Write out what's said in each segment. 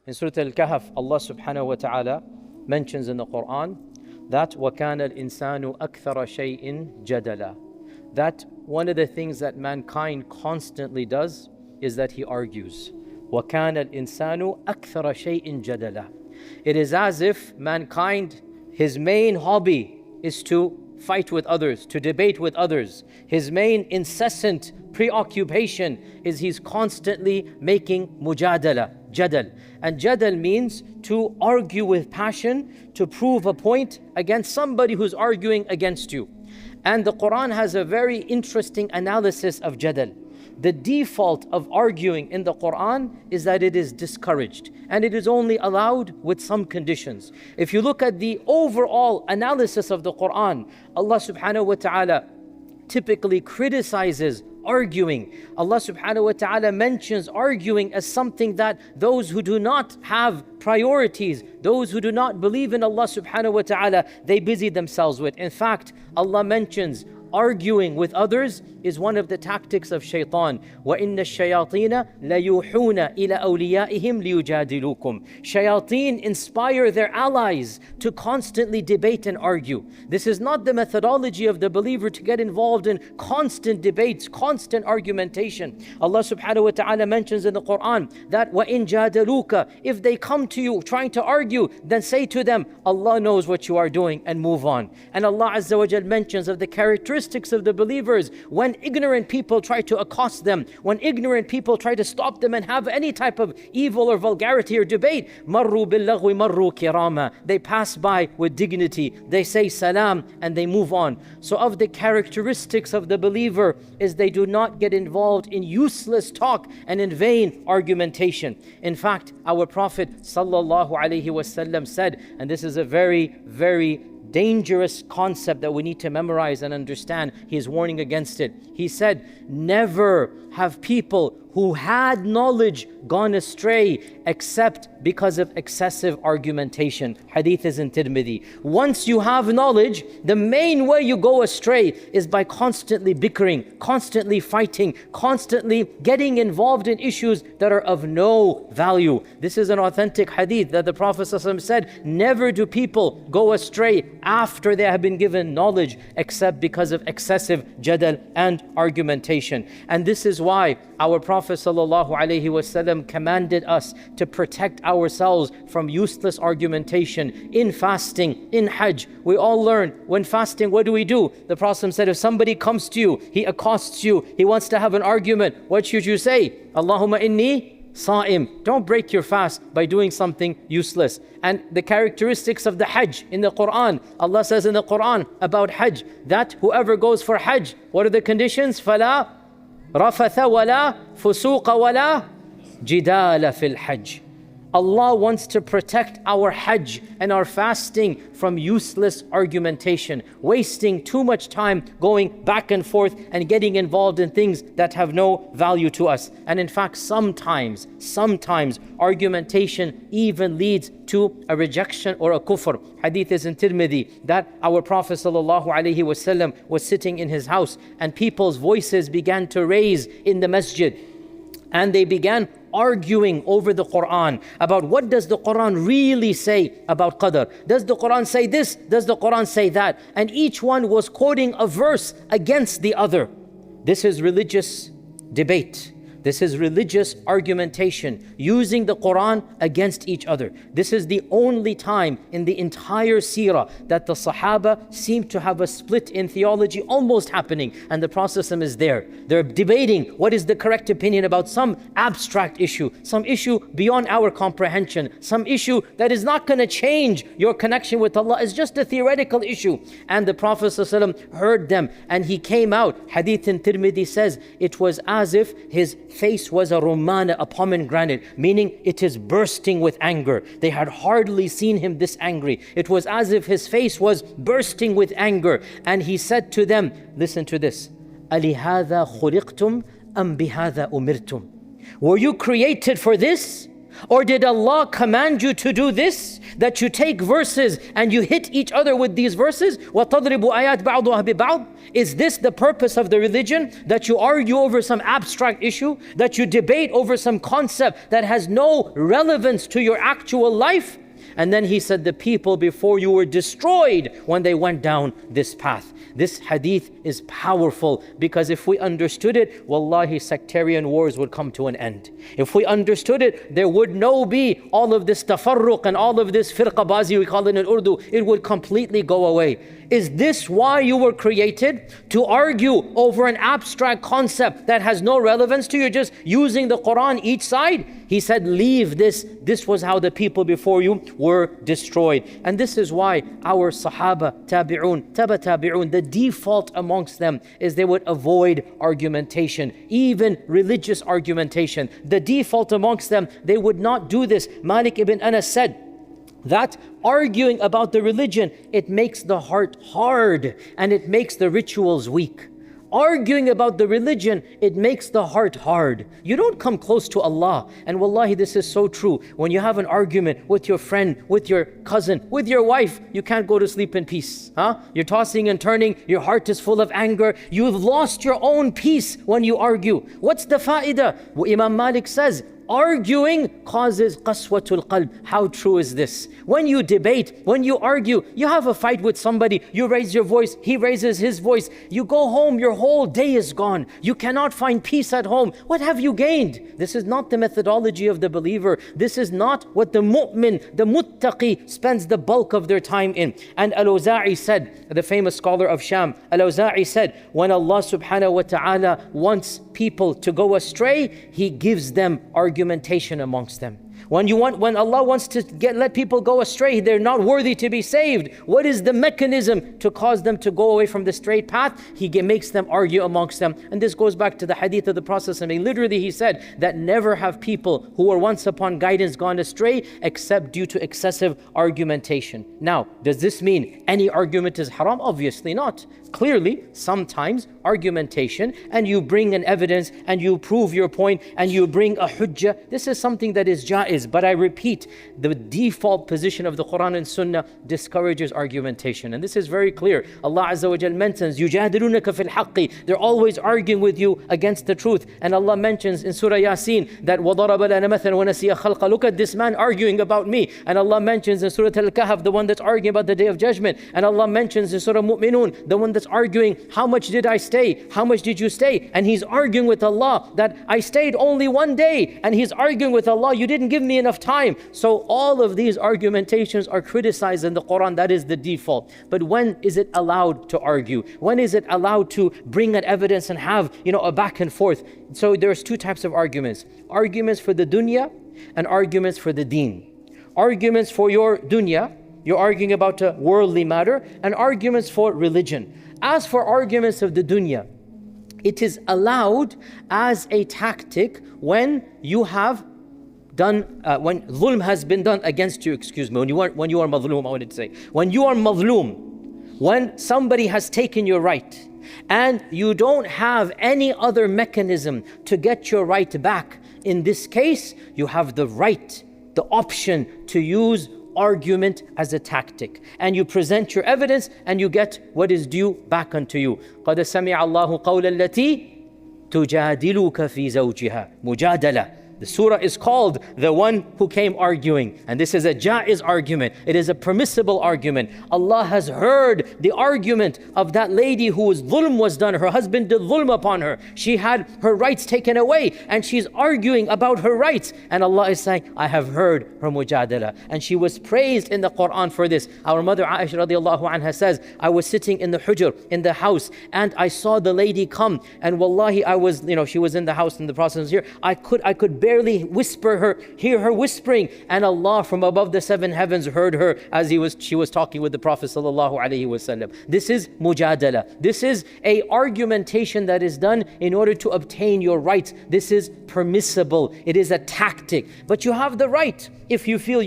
In Surah Al-Kahf, Allah subhanahu wa ta'ala mentions in the Quran that وَكَانَ الْإِنسَانُ أَكْثَرَ شَيْءٍ جَدَلًا. That one of the things that mankind constantly does is that he argues. وَكَانَ الْإِنسَانُ أَكْثَرَ شَيْءٍ جَدَلًا. It is as if mankind, his main hobby is to fight with others, to debate with others. His main incessant preoccupation is he's constantly making mujadala, jadal. And jadal means to argue with passion, to prove a point against somebody who's arguing against you. And the Quran has a very interesting analysis of jadal. The default of arguing in the Quran is that it is discouraged and it is only allowed with some conditions. If you look at the overall analysis of the Quran, Allah subhanahu wa ta'ala typically criticizes arguing. Allah subhanahu wa ta'ala mentions arguing as something that those who do not have priorities, those who do not believe in Allah subhanahu wa ta'ala, they busy themselves with. In fact, Allah mentions arguing with others is one of the tactics of Shaitaan. وَإِنَّ الشَّيَاطِينَ لَيُوحُونَ إِلَى أَوْلِيَائِهِمْ لِيُجَادِلُوكُمْ. Shayateen inspire their allies to constantly debate and argue. This is not the methodology of the believer to get involved in constant debates, constant argumentation. Allah subhanahu wa ta'ala mentions in the Quran that وَإِن جَادَلُوكَ, if they come to you trying to argue, then say to them, Allah knows what you are doing, and move on. And Allah Azza wa Jal mentions of the characteristics of the believers when ignorant people try to accost them, when ignorant people try to stop them and have any type of evil or vulgarity or debate. Marru billagwi marru kirama. They pass by with dignity, they say salam, and they move on. So of the characteristics of the believer is they do not get involved in useless talk and in vain argumentation. In fact, our Prophet sallallahu alaihi wasallam said, and this is a very, very dangerous concept that we need to memorize and understand. He is warning against it. He said, never have people who had knowledge gone astray except because of excessive argumentation. Hadith is in Tirmidhi. Once you have knowledge, the main way you go astray is by constantly bickering, constantly fighting, constantly getting involved in issues that are of no value. This is an authentic hadith that the Prophet ﷺ said, never do people go astray after they have been given knowledge except because of excessive jadal and argumentation. And this is why our Prophet ﷺ commanded us to protect ourselves from useless argumentation in fasting, in Hajj. We all learn when fasting, what do we do? The Prophet said, if somebody comes to you, he accosts you, he wants to have an argument, what should you say? Allahumma inni Sa'im. Don't break your fast by doing something useless. And the characteristics of the Hajj in the Quran, Allah says in the Quran about Hajj, that whoever goes for Hajj, what are the conditions? فَلَا رَفَثَ وَلَا فُسُوقَ وَلَا جِدَالَ فِي الْحَجِّ. Allah wants to protect our Hajj and our fasting from useless argumentation, wasting too much time going back and forth and getting involved in things that have no value to us. And in fact, sometimes argumentation even leads to a rejection or a kufr. Hadith is in Tirmidhi that our Prophet ﷺ was sitting in his house and people's voices began to raise in the masjid. And they began arguing over the Quran about what does the Quran really say about Qadr. Does the Quran say this? Does the Quran say that? And each one was quoting a verse against the other. This is religious debate. This is religious argumentation, using the Quran against each other. This is the only time in the entire seerah that the Sahaba seem to have a split in theology almost happening, and the Prophet is there. They're debating what is the correct opinion about some abstract issue, some issue beyond our comprehension, some issue that is not going to change your connection with Allah. It's just a theoretical issue. And the Prophet ﷺ heard them and he came out. Hadith in Tirmidhi says it was as if his face was a rumana, a pomegranate, meaning it is bursting with anger. They had hardly seen him this angry. It was as if his face was bursting with anger. And he said to them, listen to this, أَلِهَذَا خُلِقْتُمْ أَمْ بِهَذَا أُمِرْتُمْ. Were you created for this? Or did Allah command you to do this? That you take verses and you hit each other with these verses? وَتَضْرِبُ آيَاتْ بَعْضُهَا بِبَعْضٍ. Is this the purpose of the religion? That you argue over some abstract issue? That you debate over some concept that has no relevance to your actual life? And then he said, the people before you were destroyed when they went down this path. This hadith is powerful, because if we understood it, wallahi, sectarian wars would come to an end. If we understood it, there would no be all of this tafarruq and all of this firqabazi, we call it in Urdu. It would completely go away. Is this why you were created? To argue over an abstract concept that has no relevance to you, just using the Quran each side? He said, leave this. This was how the people before you were destroyed. And this is why our Sahaba, Tabi'un, Taba Tabi'un, the default amongst them is they would avoid argumentation, even religious argumentation. The default amongst them, they would not do this. Malik ibn Anas said that arguing about the religion, it makes the heart hard and it makes the rituals weak. Arguing about the religion, it makes the heart hard. You don't come close to Allah. And wallahi, this is so true. When you have an argument with your friend, with your cousin, with your wife, you can't go to sleep in peace. You're tossing and turning. Your heart is full of anger. You've lost your own peace when you argue. What's the fa'idah? Imam Malik says, arguing causes qaswatul qalb. How true is this? When you debate, when you argue, you have a fight with somebody, you raise your voice, he raises his voice, you go home, your whole day is gone. You cannot find peace at home. What have you gained? This is not the methodology of the believer. This is not what the mu'min, the muttaqi spends the bulk of their time in. And Al-Awza'i said, the famous scholar of Sham, Al-Awza'i said, when Allah subhanahu wa ta'ala wants people to go astray, He gives them argumentation amongst them. When Allah wants to let people go astray, they're not worthy to be saved. What is the mechanism to cause them to go away from the straight path? He makes them argue amongst them. And this goes back to the hadith of the Prophet. Literally, he said that never have people who were once upon guidance gone astray except due to excessive argumentation. Now, does this mean any argument is haram? Obviously not. Clearly, sometimes argumentation, and you bring an evidence and you prove your point and you bring a hujjah, this is something that is jaiz. But I repeat, the default position of the Quran and Sunnah discourages argumentation. And this is very clear. Allah Azza wa Jal mentions, يُجَادِلُونَكَ فِي الْحَقِّ. They're always arguing with you against the truth. And Allah mentions in Surah Yasin that وَضَرَبَ لَنَا مَثَلًا وَنَسِيَ خَلْقَ. Look at this man arguing about me. And Allah mentions in Surah Al-Kahf, the one that's arguing about the Day of Judgment. And Allah mentions in Surah Mu'minun, the one that's arguing, how much did I stay? How much did you stay? And he's arguing with Allah that I stayed only one day. And he's arguing with Allah, you didn't give me enough time. So all of these argumentations are criticized in the Quran. That is the default. But when is it allowed to argue? When is it allowed to bring an evidence and have, a back and forth? So there's two types of arguments. Arguments for the dunya and arguments for the deen. Arguments for your dunya, you're arguing about a worldly matter, and arguments for religion. As for arguments of the dunya, it is allowed as a tactic when you have done, when dhulm has been done against you, when you are madhloom, I wanted to say. When you are madhloom, when somebody has taken your right, and you don't have any other mechanism to get your right back, in this case, you have the right, the option to use argument as a tactic, and you present your evidence and you get what is due back unto you. قَدْ سَمِعَ اللَّهُ قَوْلَ الَّتِي تُجَادِلُكَ فِي زَوْجِهَا. مُجَادَلَة. The surah is called the one who came arguing. And this is a jaiz argument. It is a permissible argument. Allah has heard the argument of that lady whose dhulm was done. Her husband did dhulm upon her. She had her rights taken away and she's arguing about her rights. And Allah is saying, I have heard her mujadala. And she was praised in the Quran for this. Our mother Aisha radiallahu anha says, I was sitting in the hujr, in the house, and I saw the lady come. And wallahi, I was, she was in the house and the Prophet was here. I could barely hear her whispering, and Allah from above the seven heavens heard her as she was talking with the Prophet sallallahu alaihi wasallam. This is mujadala. This is a argumentation that is done in order to obtain your rights. This is permissible. It is a tactic, but you have the right. If you feel,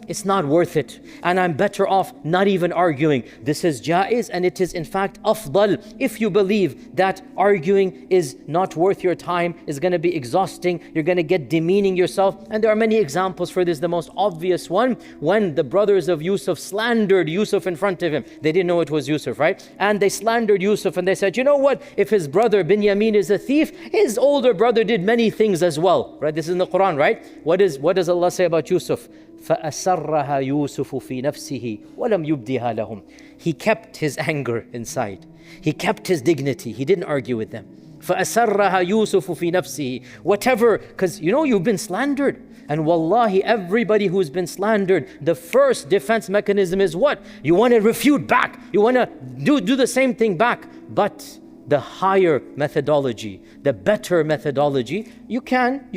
it's not worth it, and I'm better off not even arguing. This is jaiz, and it is in fact afdal. If you believe that arguing is not worth your time, is going to be exhausting, you're going to get demeaning yourself. And there are many examples for this. The most obvious one, when the brothers of Yusuf slandered Yusuf in front of him. They didn't know it was Yusuf, right? And they slandered Yusuf and they said, you know what? If his brother Binyamin is a thief, his older brother did many things as well, right? This is in the Quran, right? What does Allah say about Yusuf? فَأَسَرَّهَا يُوسُفُ فِي نَفْسِهِ وَلَمْ يُبْدِهَا لَهُمْ. He kept his anger inside. He kept his dignity. He didn't argue with them. فَأَسَرَّهَا يُوسُفُ فِي نَفْسِهِ. Whatever, because you've been slandered. And wallahi, everybody who's been slandered, the first defense mechanism is what? You want to refute back. You want to do the same thing back. But the higher methodology, the better methodology, you can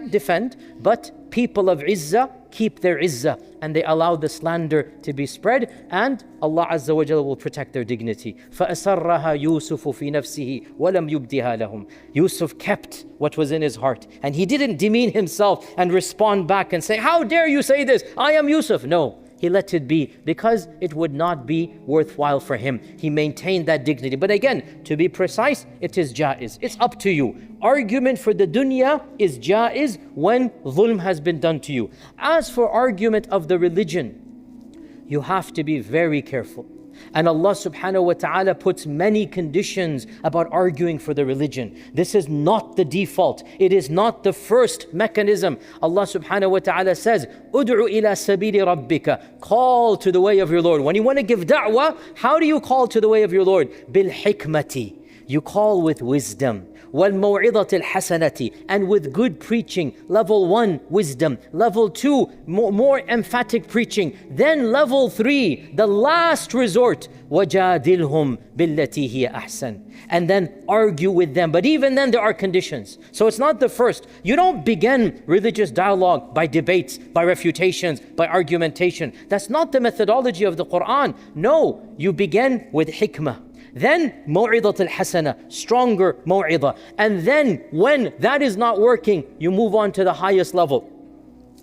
defend, but people of izzah keep their izzah and they allow the slander to be spread, and Allah Azza wa Jalla will protect their dignity. فَأَسَرَّهَا يُوسُفُ فِي نَفْسِهِ وَلَمْ يُبْدِهَا لَهُمْ. Yusuf kept what was in his heart, and he didn't demean himself and respond back and say, how dare you say this? I am Yusuf. No. He let it be because it would not be worthwhile for him. He maintained that dignity. But again, to be precise, it is jaiz. It's up to you. Argument for the dunya is jaiz when dhulm has been done to you. As for argument of the religion, you have to be very careful. And Allah subhanahu wa ta'ala puts many conditions about arguing for the religion. This is not the default. It is not the first mechanism. Allah subhanahu wa ta'ala says, "Ud'u ila sabili rabbika." Call to the way of your Lord. When you want to give da'wah, how do you call to the way of your Lord? Bil hikmati. You call with wisdom. وَالْمَوْعِظَةِ الْحَسَنَةِ. And with good preaching. Level 1, wisdom. Level 2, more emphatic preaching. Then level 3, the last resort, وَجَادِلْهُمْ بِالَّتِي هِيَ أَحْسَنُ. And then argue with them. But even then there are conditions. So it's not the first. You don't begin religious dialogue by debates, by refutations, by argumentation. That's not the methodology of the Quran. No, you begin with hikmah. Then maw'idat al-hasana, stronger maw'idah. And then when that is not working, you move on to the highest level.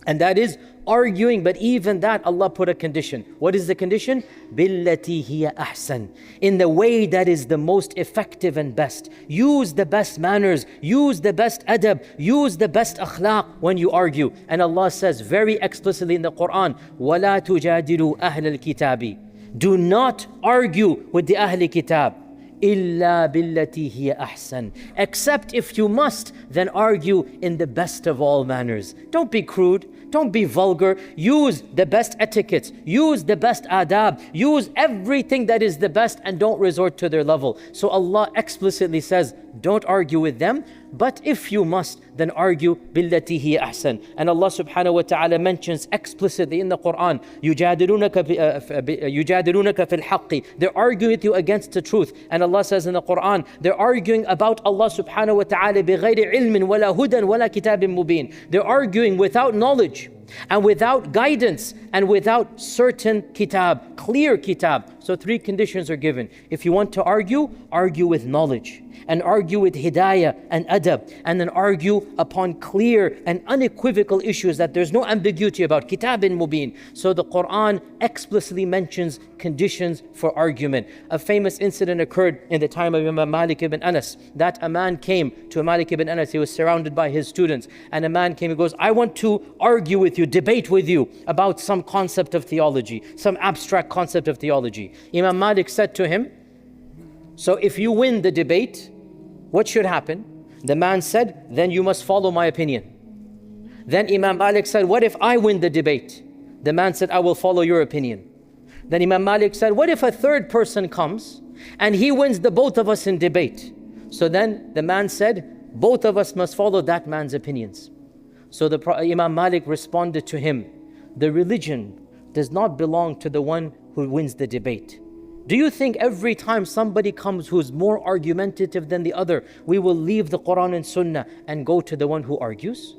And that is arguing, but even that Allah put a condition. What is the condition? Billati hiya ahsan. In the way that is the most effective and best. Use the best manners, use the best adab, use the best akhlaq when you argue. And Allah says very explicitly in the Quran, وَلَا تُجَادِلُوا أَهْلَ الْكِتَابِ. Do not argue with the Ahli Kitab. إِلَّا بِالَّتِي هِيَ أَحْسَنُ. Except if you must, then argue in the best of all manners. Don't be crude. Don't be vulgar. Use the best etiquettes. Use the best adab. Use everything that is the best and don't resort to their level. So Allah explicitly says, don't argue with them. But if you must, then argue billati hiya ahsan. And Allah subhanahu wa ta'ala mentions explicitly in the Quran, يُجَادِلُونَكَ فِي الْحَقِّ. They're arguing with you against the truth. And Allah says in the Quran, they're arguing about Allah subhanahu wa ta'ala بِغَيْرِ عِلْمٍ وَلَا هُدًى وَلَا كِتَابٍ مُبِينٍ. They're arguing without knowledge and without guidance and without certain kitab, clear kitab. So 3 conditions are given. If you want to argue, argue with knowledge and argue with hidayah and adab, and then argue upon clear and unequivocal issues that there's no ambiguity about, kitabin mubin. So the Quran explicitly mentions conditions for argument. A famous incident occurred in the time of Imam Malik ibn Anas, that a man came to Malik ibn Anas. He was surrounded by his students, and a man came and goes, I want to argue with you, debate with you about some concept of theology, some abstract concept of theology. Imam Malik said to him, so if you win the debate, what should happen? The man said, then you must follow my opinion. Then Imam Malik said, what if I win the debate? The man said, I will follow your opinion. Then Imam Malik said, what if a third person comes and he wins the both of us in debate? So then the man said, both of us must follow that man's opinions. So Imam Malik responded to him, the religion does not belong to the one who wins the debate. Do you think every time somebody comes who's more argumentative than the other, we will leave the Quran and Sunnah and go to the one who argues?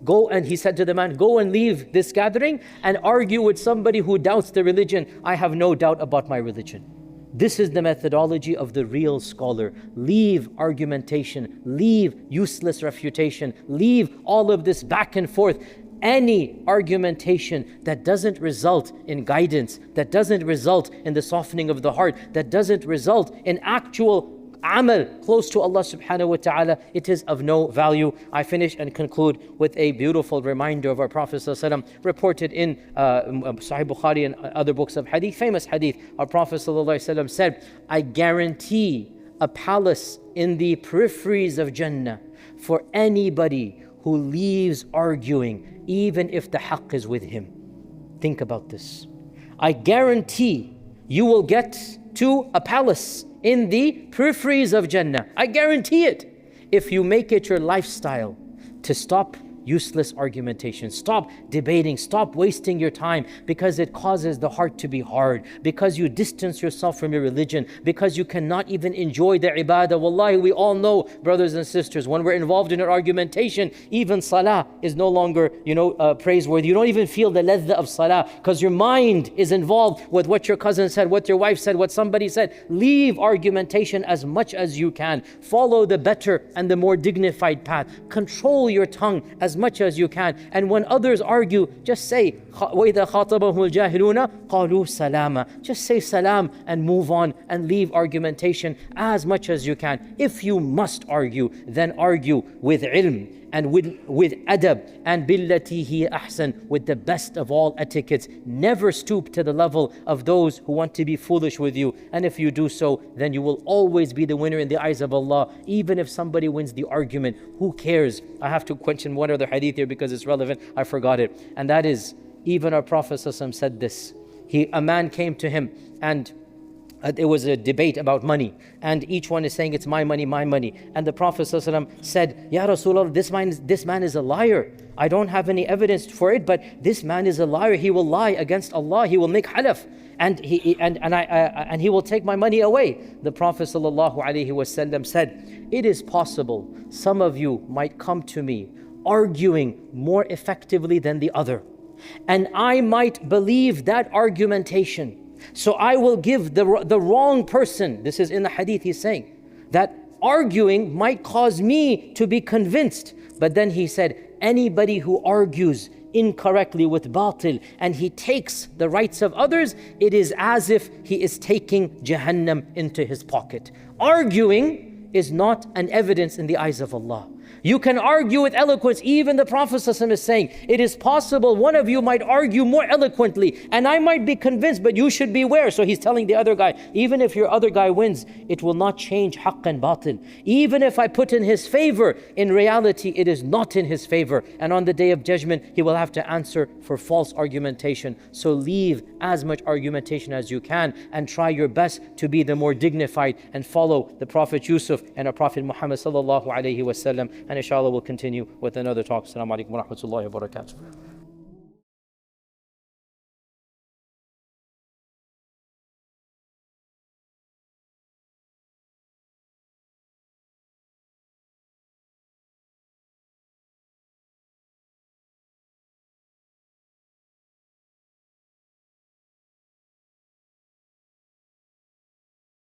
Go, and he said to the man, go and leave this gathering and argue with somebody who doubts the religion. I have no doubt about my religion. This is the methodology of the real scholar. Leave argumentation, leave useless refutation, leave all of this back and forth. Any argumentation that doesn't result in guidance, that doesn't result in the softening of the heart, that doesn't result in actual amal close to Allah subhanahu wa ta'ala, it is of no value. I finish and conclude with a beautiful reminder of our Prophet ﷺ, reported in Sahih Bukhari and other books of hadith, famous hadith. Our Prophet ﷺ said, I guarantee a palace in the peripheries of Jannah for anybody who leaves arguing, even if the haqq is with him. Think about this. I guarantee you will get to a palace in the peripheries of Jannah. I guarantee it. If you make it your lifestyle to stop useless argumentation, stop debating, stop wasting your time, because it causes the heart to be hard, because you distance yourself from your religion, because you cannot even enjoy the ibadah. Wallahi, we all know, brothers and sisters, when we're involved in an argumentation, even salah is no longer, praiseworthy. You don't even feel the ladha of salah, because your mind is involved with what your cousin said, what your wife said, what somebody said. Leave argumentation as much as you can. Follow the better and the more dignified path. Control your tongue as much as you can. And when others argue, just say, وَإِذَا خَاطَبَهُمُ الْجَاهِلُونَ قَالُوا سَلَامًا. Just say salam and move on and leave argumentation as much as you can. If you must argue, then argue with ilm and with adab and billati hiya ahsan, with the best of all etiquettes. Never stoop to the level of those who want to be foolish with you. And if you do so, then you will always be the winner in the eyes of Allah. Even if somebody wins the argument, who cares? I have to mention one other hadith here because it's relevant. I forgot it. And that is, even our Prophet ﷺ said this. A man came to him, and there was a debate about money, and each one is saying, it's my money, my money. And the Prophet ﷺ said, Ya Rasulullah, this man is a liar. I don't have any evidence for it, but this man is a liar. He will lie against Allah. He will make halaf, and he will take my money away. The Prophet ﷺ said, it is possible some of you might come to me arguing more effectively than the other, and I might believe that argumentation. So I will give the wrong person, this is in the hadith he's saying, that arguing might cause me to be convinced. But then he said, anybody who argues incorrectly with batil and he takes the rights of others, it is as if he is taking Jahannam into his pocket. Arguing is not an evidence in the eyes of Allah. You can argue with eloquence. Even the Prophet ﷺ is saying, it is possible one of you might argue more eloquently and I might be convinced, but you should beware. So he's telling the other guy, even if your other guy wins, it will not change haqq and batil. Even if I put in his favor, in reality it is not in his favor. And on the day of judgment, he will have to answer for false argumentation. So leave as much argumentation as you can and try your best to be the more dignified and follow the Prophet Yusuf and our Prophet Muhammad sallallahu alaihi wasallam. And inshallah we'll continue with another talk. Assalamu alaikum wa rahmatullahi wa barakatuh.